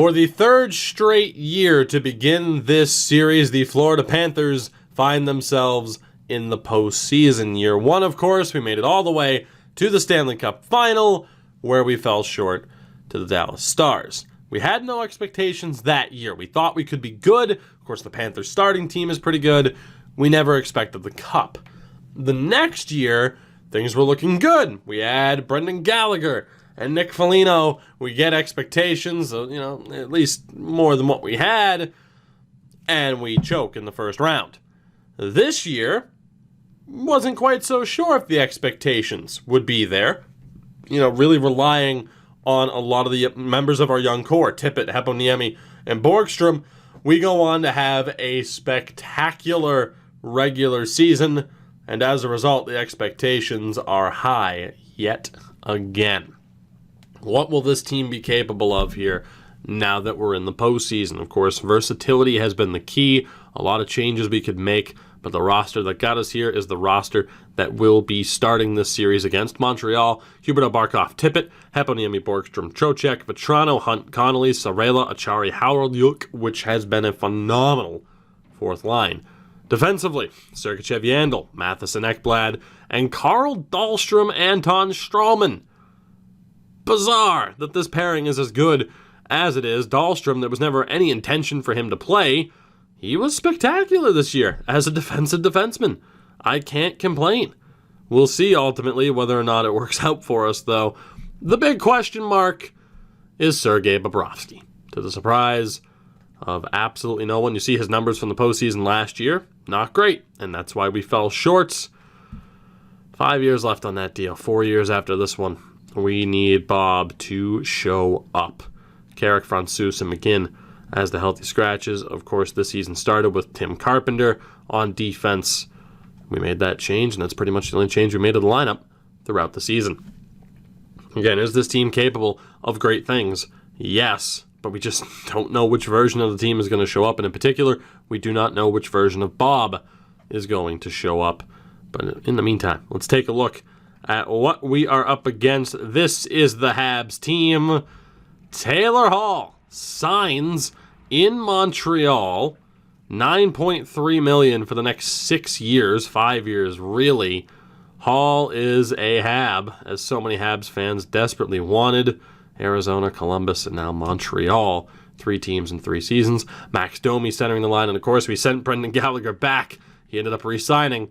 For the third straight year to begin this series, the Florida Panthers find themselves in the postseason. Year one, of course, we made it all the way to the Stanley Cup final, where we fell short to the Dallas Stars. We had no expectations that year. We thought we could be good. Of course, the Panthers starting team is pretty good. We never expected the Cup. The next year, things were looking good. We had Brendan Gallagher and Nick Foligno. We get expectations of, at least more than what we had, and we choke in the first round. This year, wasn't quite so sure if the expectations would be there. Really relying on a lot of the members of our young core, Tippett, Heponiemi, and Borgstrom. We go on to have a spectacular regular season, and as a result, the expectations are high yet again. What will this team be capable of here now that we're in the postseason? Of course, versatility has been the key. A lot of changes we could make, but the roster that got us here is the roster that will be starting this series against Montreal. Huberdeau, Barkov, Tippett, Heponiemi, Borgstrom, Trocheck, Vetrano, Hunt, Connolly, Sarela, Achari, Howard, which has been a phenomenal fourth line. Defensively, Sergachev, Yandel, Matheson, Ekblad, and Carl Dahlstrom, Anton Strawman. Bizarre that this pairing is as good as it is. Dahlstrom, there was never any intention for him to play. He was spectacular this year as a defensive defenseman. I can't complain. We'll see ultimately whether or not it works out for us, though. The big question mark is Sergei Bobrovsky. To the surprise of absolutely no one. You see his numbers from the postseason last year. Not great, and that's why we fell short. 5 years left on that deal. 4 years after this one. We need Bob to show up. Carrick, Francouz, and McGinn as the healthy scratches. Of course, this season started with Tim Carpenter on defense. We made that change, and that's pretty much the only change we made to the lineup throughout the season. Again, is this team capable of great things? Yes, but we just don't know which version of the team is going to show up, and in particular, we do not know which version of Bob is going to show up. But in the meantime, let's take a look at what we are up against. This is the Habs team. Taylor Hall signs in Montreal. $9.3 million for the next 6 years, 5 years really. Hall is a Hab, as so many Habs fans desperately wanted. Arizona, Columbus, and now Montreal. 3 teams in 3 seasons. Max Domi centering the line, and of course we sent Brendan Gallagher back. He ended up re-signing,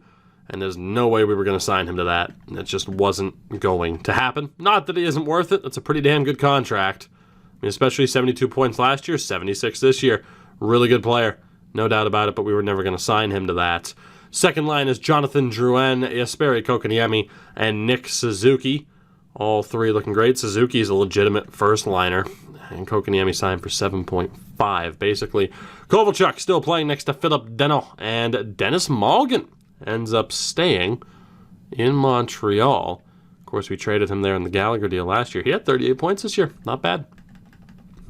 and there's no way we were going to sign him to that. It just wasn't going to happen. Not that he isn't worth it. It's a pretty damn good contract. I mean, especially 72 points last year, 76 this year. Really good player. No doubt about it, but we were never going to sign him to that. Second line is Jonathan Drouin, Jesperi Kotkaniemi, and Nick Suzuki. All 3 looking great. Suzuki is a legitimate first liner, and Kotkaniemi signed for 7.5, basically. Kovalchuk still playing next to Philip Deno, and Dennis Malgin ends up staying in Montreal. Of course, we traded him there in the Gallagher deal last year. He had 38 points this year. Not bad.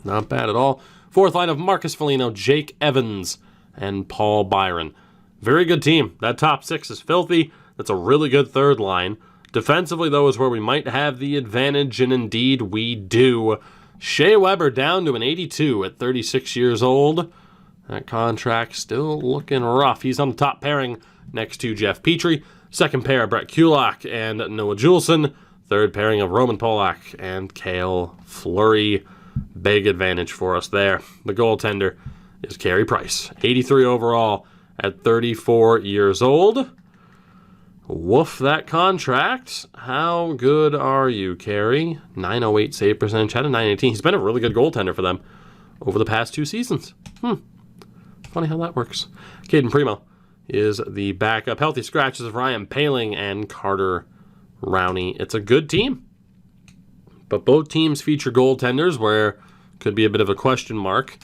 Not bad at all. Fourth line of Marcus Foligno, Jake Evans, and Paul Byron. Very good team. That top 6 is filthy. That's a really good third line. Defensively, though, is where we might have the advantage, and indeed we do. Shea Weber down to an 82 at 36 years old. That contract still looking rough. He's on the top pairing next to Jeff Petrie. Second pair, Brett Kulak and Noah Juleson. Third pairing of Roman Polak and Cale Fleury. Big advantage for us there. The goaltender is Carey Price. 83 overall at 34 years old. Woof that contract. How good are you, Carey? 908 save percentage, had a 918. He's been a really good goaltender for them over the past 2 seasons. Funny how that works. Caden Primo is the backup. Healthy scratches of Ryan Paling and Carter Rowney. It's a good team. But both teams feature goaltenders where could be a bit of a question mark.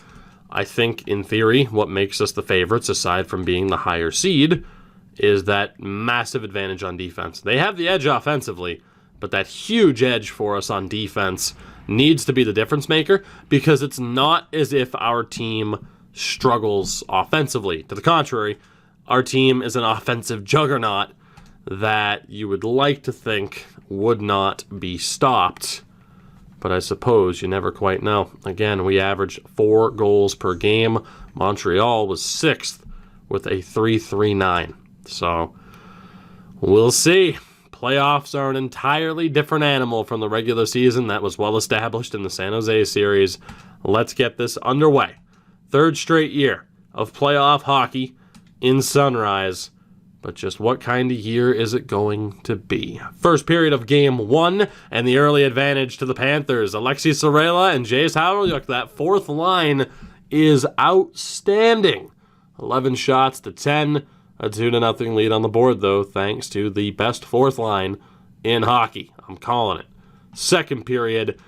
I think, in theory, what makes us the favorites, aside from being the higher seed, is that massive advantage on defense. They have the edge offensively, but that huge edge for us on defense needs to be the difference maker, because it's not as if our team struggles offensively. To the contrary, our team is an offensive juggernaut that you would like to think would not be stopped but I suppose you never quite know. Again, we averaged 4 goals per game. Montreal was 6th with a 3.39. So, we'll see. Playoffs are an entirely different animal from the regular season that was well established in the San Jose series. Let's get this underway. 3rd straight year of playoff hockey in Sunrise. But just what kind of year is it going to be? First period of Game 1, and the early advantage to the Panthers. Alexi Sorella and Jace Howryuk, that fourth line is outstanding. 11 shots to 10. A 2-0 lead on the board, though, thanks to the best fourth line in hockey. I'm calling it. Second period,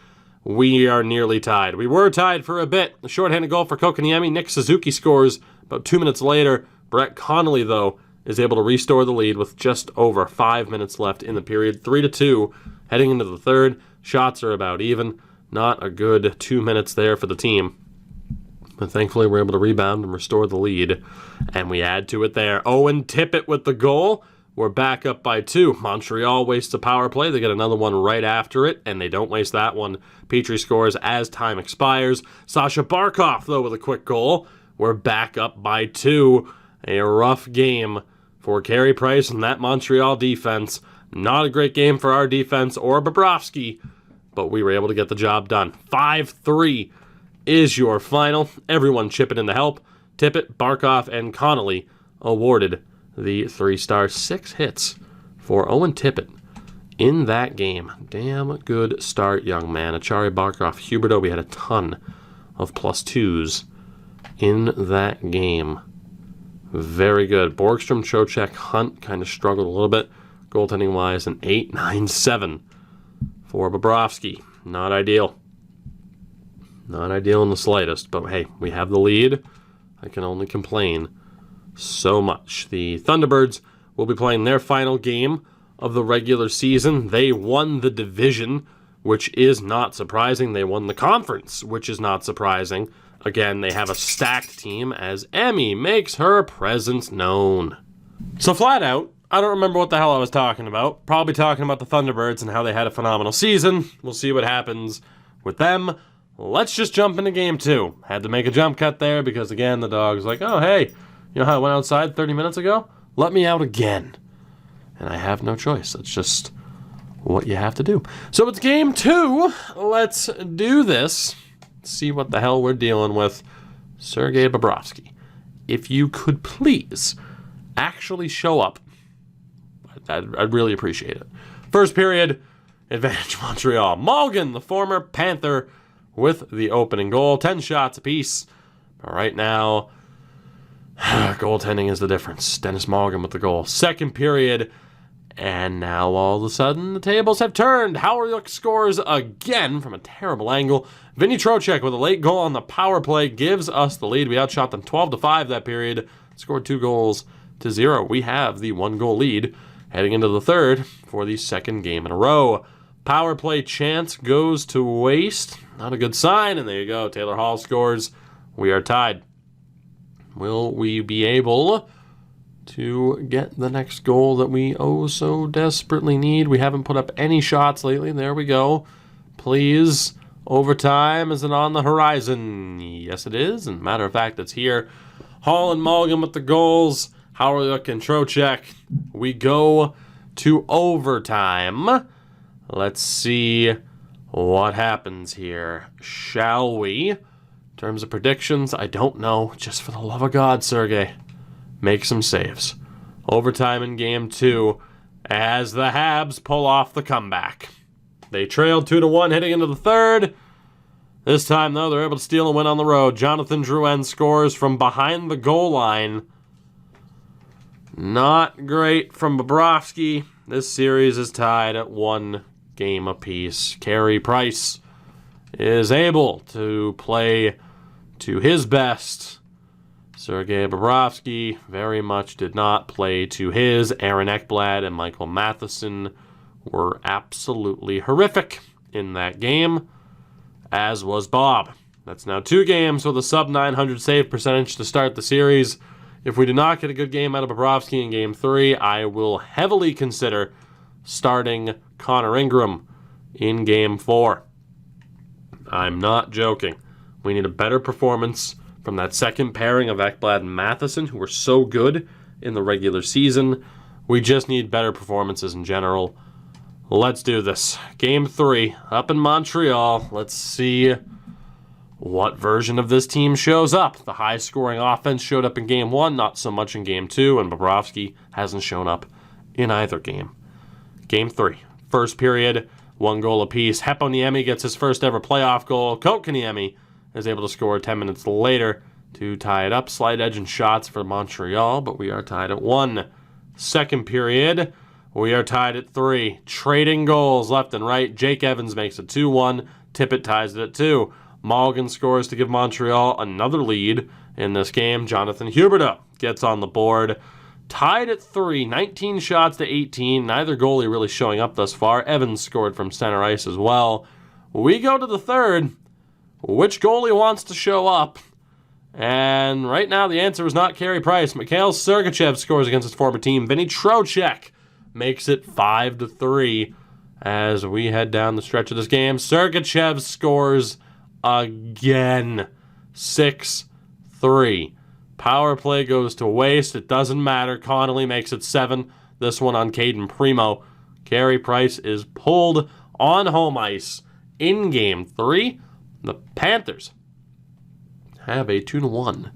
we are nearly tied. We were tied for a bit. A shorthanded goal for Kokoniemi. Nick Suzuki scores about 2 minutes later. Brett Connolly, though, is able to restore the lead with just over 5 minutes left in the period. 3-2, heading into the third. Shots are about even. Not a good 2 minutes there for the team. But thankfully, we're able to rebound and restore the lead. And we add to it there. Owen Tippett with the goal. We're back up by 2. Montreal wastes a power play. They get another one right after it, and they don't waste that one. Petrie scores as time expires. Sasha Barkov, though, with a quick goal. We're back up by 2. A rough game for Carey Price and that Montreal defense. Not a great game for our defense or Bobrovsky, but we were able to get the job done. 5-3 is your final. Everyone chipping in to help. Tippett, Barkov, and Connolly awarded the 3-star. 6 hits for Owen Tippett in that game. Damn good start, young man. Achari, Barkov, Huberdeau, we had a ton of +2s in that game. Very good. Borgstrom, Trocheck, Hunt kind of struggled a little bit goaltending-wise. An 8.97 for Bobrovsky. Not ideal. Not ideal in the slightest. But hey, we have the lead. I can only complain so much. The Thunderbirds will be playing their final game of the regular season. They won the division, which is not surprising. They won the conference, which is not surprising. Again, they have a stacked team as Emmy makes her presence known. So flat out, I don't remember what the hell I was talking about. Probably talking about the Thunderbirds and how they had a phenomenal season. We'll see what happens with them. Let's just jump into Game 2. Had to make a jump cut there because, again, the dog's like, oh, hey, you know how I went outside 30 minutes ago? Let me out again. And I have no choice. That's just what you have to do. So it's Game 2. Let's do this. See what the hell we're dealing with. Sergei Bobrovsky, if you could please actually show up, I'd really appreciate it. First period, advantage Montreal. Malgin, the former Panther, with the opening goal. 10 shots apiece. But right now, goaltending is the difference. Dennis Malgin with the goal. Second period, and now all of a sudden the tables have turned. Howryuk scores again from a terrible angle. Vinny Trocheck with a late goal on the power play gives us the lead. We outshot them 12-5 that period. Scored 2 goals to 0. We have the 1-goal lead heading into the third for the second game in a row. Power play chance goes to waste. Not a good sign. And there you go. Taylor Hall scores. We are tied. Will we be able to get the next goal that we oh so desperately need? We haven't put up any shots lately. There we go. Please. Overtime, is it on the horizon? Yes, it is. And matter of fact, it's here. Hall and Mulligan with the goals. Howryuk and Trocheck. We go to overtime. Let's see what happens here, shall we? In terms of predictions, I don't know. Just for the love of God, Sergey, make some saves. Overtime in Game 2 as the Habs pull off the comeback. They trailed 2-1 heading into the third. This time, though, they're able to steal a win on the road. Jonathan Drouin scores from behind the goal line. Not great from Bobrovsky. This series is tied at 1 game apiece. Carey Price is able to play to his best. Sergei Bobrovsky very much did not play to his. Aaron Ekblad and Michael Matheson were absolutely horrific in that game, as was Bob. That's now 2 games with a sub-900 save percentage to start the series. If we do not get a good game out of Bobrovsky in Game 3, I will heavily consider starting Connor Ingram in Game 4. I'm not joking. We need a better performance from that second pairing of Ekblad and Matheson, who were so good in the regular season. We just need better performances in general. Let's do this. Game 3, up in Montreal. Let's see what version of this team shows up. The high-scoring offense showed up in Game 1, not so much in Game 2, and Bobrovsky hasn't shown up in either game. Game 3, first period, 1 goal apiece. Heponiemi gets his first ever playoff goal. Kotkaniemi is able to score 10 minutes later to tie it up. Slight edge in shots for Montreal, but we are tied at 1. Second period, we are tied at 3. Trading goals left and right. Jake Evans makes it 2-1. Tippett ties it at 2. Mulligan scores to give Montreal another lead in this game. Jonathan Huberdeau gets on the board. Tied at 3, 19 shots to 18. Neither goalie really showing up thus far. Evans scored from center ice as well. We go to the third. Which goalie wants to show up? And right now the answer is not Carey Price. Mikhail Sergachev scores against his former team. Vinny Trocheck makes it 5-3 as we head down the stretch of this game. Sergachev scores again. 6-3. Power play goes to waste. It doesn't matter. Connolly makes it 7. This one on Caden Primo. Carey Price is pulled on home ice in Game 3. The Panthers have a 2-1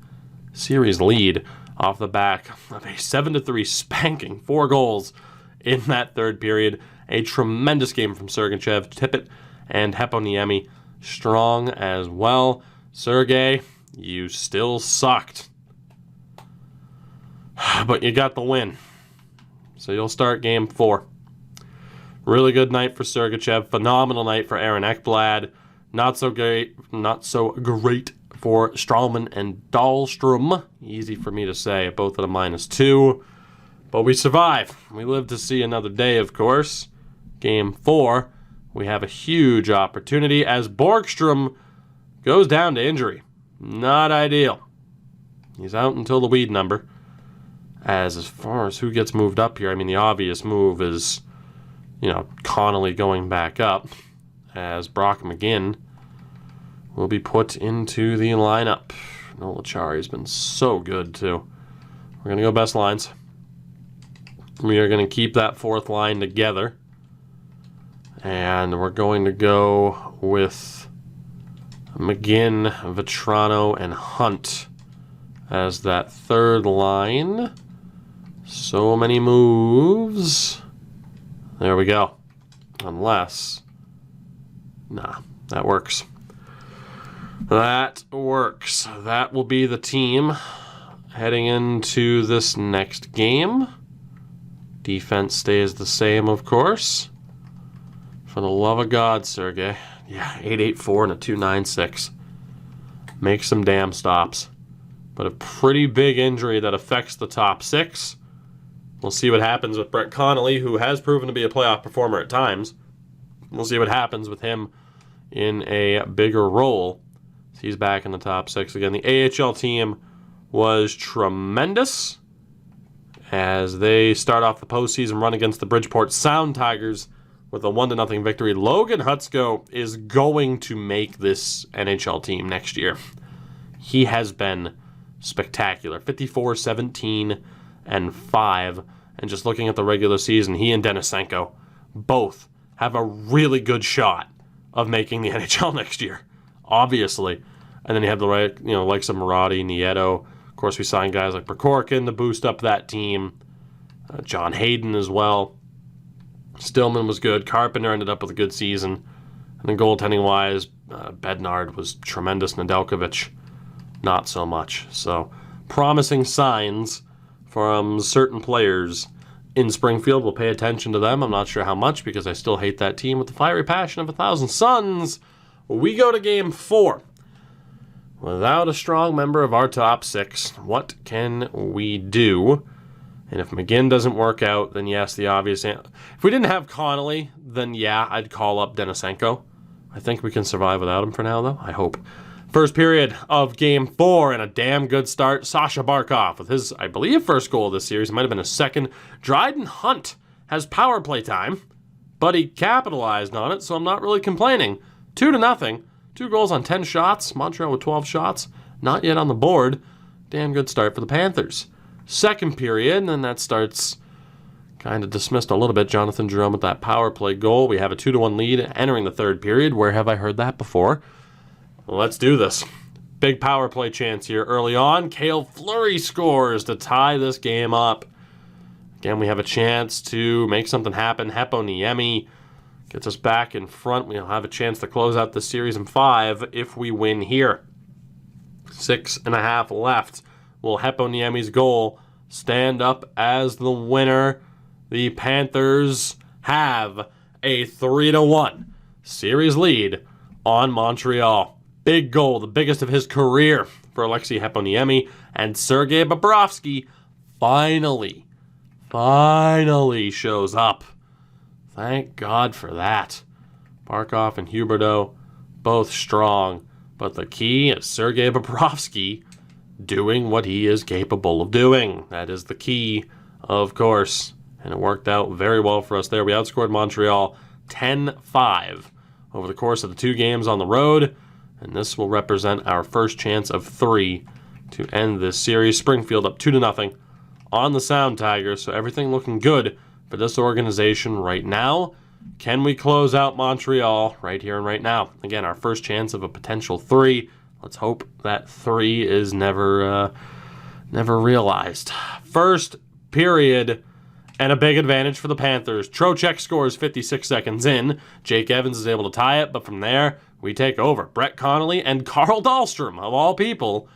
series lead off the back of a 7-3 spanking. 4 goals in that third period. A tremendous game from Sergachev, Tippett, and Heponiemi. Strong as well. Sergey, you still sucked. But you got the win. So you'll start Game 4. Really good night for Sergachev. Phenomenal night for Aaron Ekblad. Not so great for Stralman and Dahlstrom. Easy for me to say, both at a -2. But we survive. We live to see another day, of course. Game 4, we have a huge opportunity as Borgstrom goes down to injury. Not ideal. He's out until the weed number. As far as who gets moved up here, I mean, the obvious move is, Connolly going back up, as Brock McGinn will be put into the lineup. Nola Chari's been so good, too. We're going to go best lines. We are going to keep that fourth line together. And we're going to go with McGinn, Vetrano, and Hunt as that third line. So many moves. There we go. Unless... Nah, that works. That works. That will be the team heading into this next game. Defense stays the same, of course. For the love of God, Sergey. Yeah, 8.84 and a 2.96. Make some damn stops. But a pretty big injury that affects the top 6. We'll see what happens with Brett Connolly, who has proven to be a playoff performer at times. We'll see what happens with him in a bigger role. He's back in the top 6 again. The AHL team was tremendous as they start off the postseason run against the Bridgeport Sound Tigers with a 1-0 victory. Logan Hutsko is going to make this NHL team next year. He has been spectacular. 54, 17, and 5. And just looking at the regular season, he and Denisenko both have a really good shot of making the NHL next year, obviously. And then you have the right, like some Marati, Nieto. Of course, we signed guys like Prokhorkin to boost up that team. John Hayden as well. Stillman was good. Carpenter ended up with a good season. And then goaltending-wise, Bednard was tremendous. Nedeljkovic, not so much. So, promising signs from certain players in Springfield. We'll pay attention to them. I'm not sure how much because I still hate that team with the fiery passion of 1,000 suns. We go to Game 4. Without a strong member of our top 6, what can we do? And if McGinn doesn't work out, then yes, the obvious answer. If we didn't have Connolly, then yeah, I'd call up Denisenko. I think we can survive without him for now, though. I hope. First period of Game 4 and a damn good start. Sasha Barkov with his, I believe, first goal of this series. It might have been his second. Dryden Hunt has power play time, but he capitalized on it, so I'm not really complaining. 2-0. 2 goals on 10 shots. Montreal with 12 shots. Not yet on the board. Damn good start for the Panthers. Second period, and that starts kind of dismissed a little bit. Jonathan Jerome with that power play goal. We have a 2-1 lead entering the third period. Where have I heard that before? Well, let's do this. Big power play chance here early on. Cale Fleury scores to tie this game up. Again, we have a chance to make something happen. Heponiemi gets us back in front. We'll have a chance to close out the series in 5 if we win here. 6.5 left. Will Heponiemi's goal stand up as the winner? The Panthers have a 3-1 series lead on Montreal. Big goal, the biggest of his career for Alexei Heponiemi, and Sergei Bobrovsky finally shows up. Thank God for that. Barkov and Huberdeau, both strong, but the key is Sergei Bobrovsky doing what he is capable of doing. That is the key, of course, and it worked out very well for us there. We outscored Montreal 10-5 over the course of the 2 games on the road, and this will represent our first chance of 3 to end this series. Springfield up 2-0 on the Sound Tigers, so everything looking good for this organization right now. Can we close out Montreal right here and right now? Again, our first chance of a potential 3. Let's hope that 3 is never realized. First period, and a big advantage for the Panthers. Trocheck scores 56 seconds in. Jake Evans is able to tie it, but from there, we take over. Brett Connolly and Carl Dahlstrom, of all people,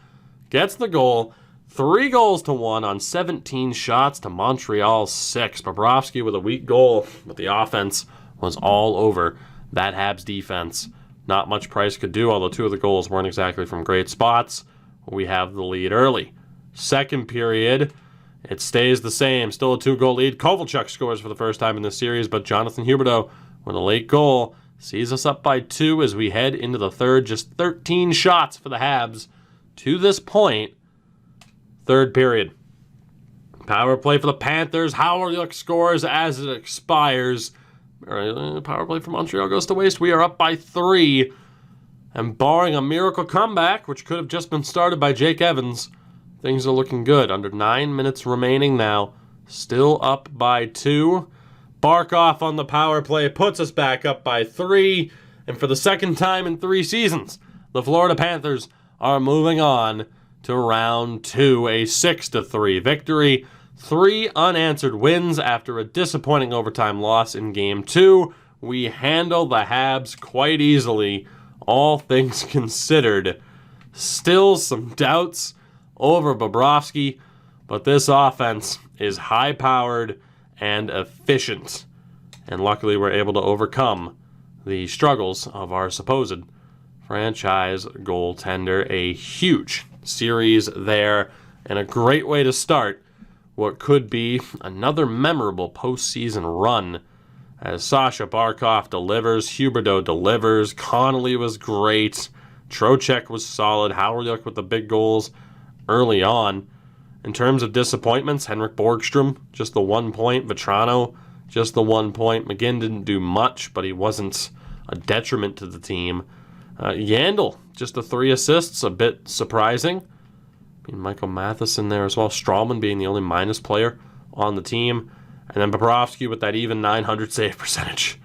gets the goal. 3-1 on 17 shots to Montreal 6. Bobrovsky with a weak goal, but the offense was all over that Habs defense. Not much Price could do, although 2 of the goals weren't exactly from great spots. We have the lead early. Second period, it stays the same. Still a 2-goal lead. Kovalchuk scores for the first time in this series, but Jonathan Huberdeau with a late goal sees us up by 2 as we head into the third. Just 13 shots for the Habs to this point. Third period. Power play for the Panthers. Howard scores as it expires. Power play for Montreal goes to waste. We are up by 3. And barring a miracle comeback, which could have just been started by Jake Evans, things are looking good. Under 9 minutes remaining now. Still up by 2. Barkov on the power play puts us back up by 3. And for the second time in 3 seasons, the Florida Panthers are moving on to round 2. A 6-3 victory. 3 unanswered wins after a disappointing overtime loss in Game 2. We handle the Habs quite easily, all things considered. Still some doubts over Bobrovsky, but this offense is high-powered and efficient. And luckily we're able to overcome the struggles of our supposed franchise goaltender. A huge series there, and a great way to start what could be another memorable postseason run, as Sasha Barkov delivers, Huberdeau delivers, Connolly was great, Trocheck was solid, Howard with the big goals early on. In terms of disappointments, Henrik Borgstrom, just the 1 point, Vetrano, just the 1 point. McGinn didn't do much, but he wasn't a detriment to the team. Yandel, just the 3 assists, a bit surprising. Michael Matheson there as well. Strawman being the only minus player on the team. And then Bobrovsky with that even .900 save percentage.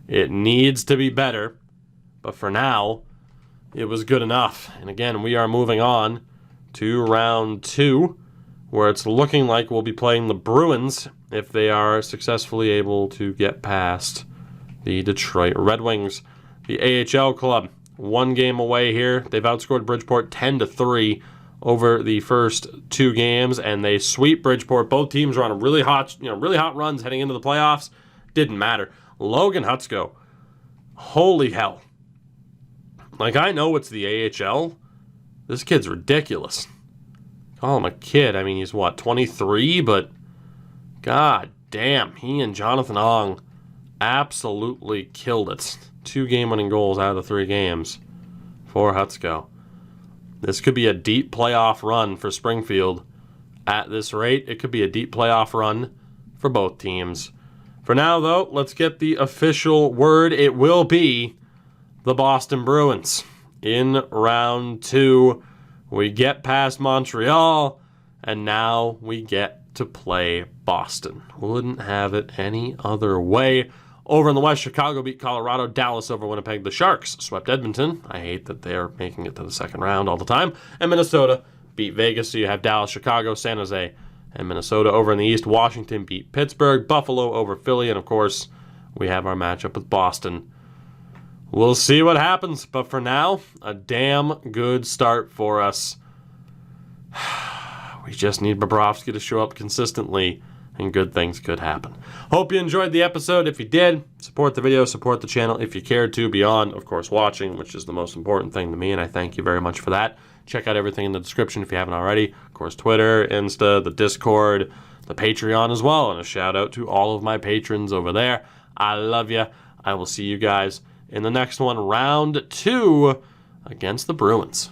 It needs to be better, but for now, it was good enough. And again, we are moving on to round 2, where it's looking like we'll be playing the Bruins if they are successfully able to get past the Detroit Red Wings. The AHL club, 1 game away here. They've outscored Bridgeport 10-3 over the first 2 games, and they sweep Bridgeport. Both teams are on a really hot runs heading into the playoffs. Didn't matter. Logan Hutsko, holy hell. Like, I know it's the AHL. This kid's ridiculous. Call him a kid. I mean, he's 23, but god damn, he and Jonathan Ong absolutely killed it. 2 game-winning goals out of the 3 games for Hutsko. This could be a deep playoff run for Springfield. At this rate, it could be a deep playoff run for both teams. For now, though, let's get the official word. It will be the Boston Bruins. in round 2. We get past Montreal, and now we get to play Boston. Wouldn't have it any other way. Over in the West, Chicago beat Colorado. Dallas over Winnipeg. The Sharks swept Edmonton. I hate that they're making it to the second round all the time. And Minnesota beat Vegas. So you have Dallas, Chicago, San Jose, and Minnesota. Over in the East, Washington beat Pittsburgh. Buffalo over Philly. And, of course, we have our matchup with Boston. We'll see what happens. But for now, a damn good start for us. We just need Bobrovsky to show up consistently, and good things could happen. Hope you enjoyed the episode. If you did, support the video, support the channel if you cared to, beyond, of course, watching, which is the most important thing to me, and I thank you very much for that. Check out everything in the description if you haven't already. Of course, Twitter, Insta, the Discord, the Patreon as well, and a shout out to all of my patrons over there. I love you. I will see you guys in the next one, round 2 against the Bruins.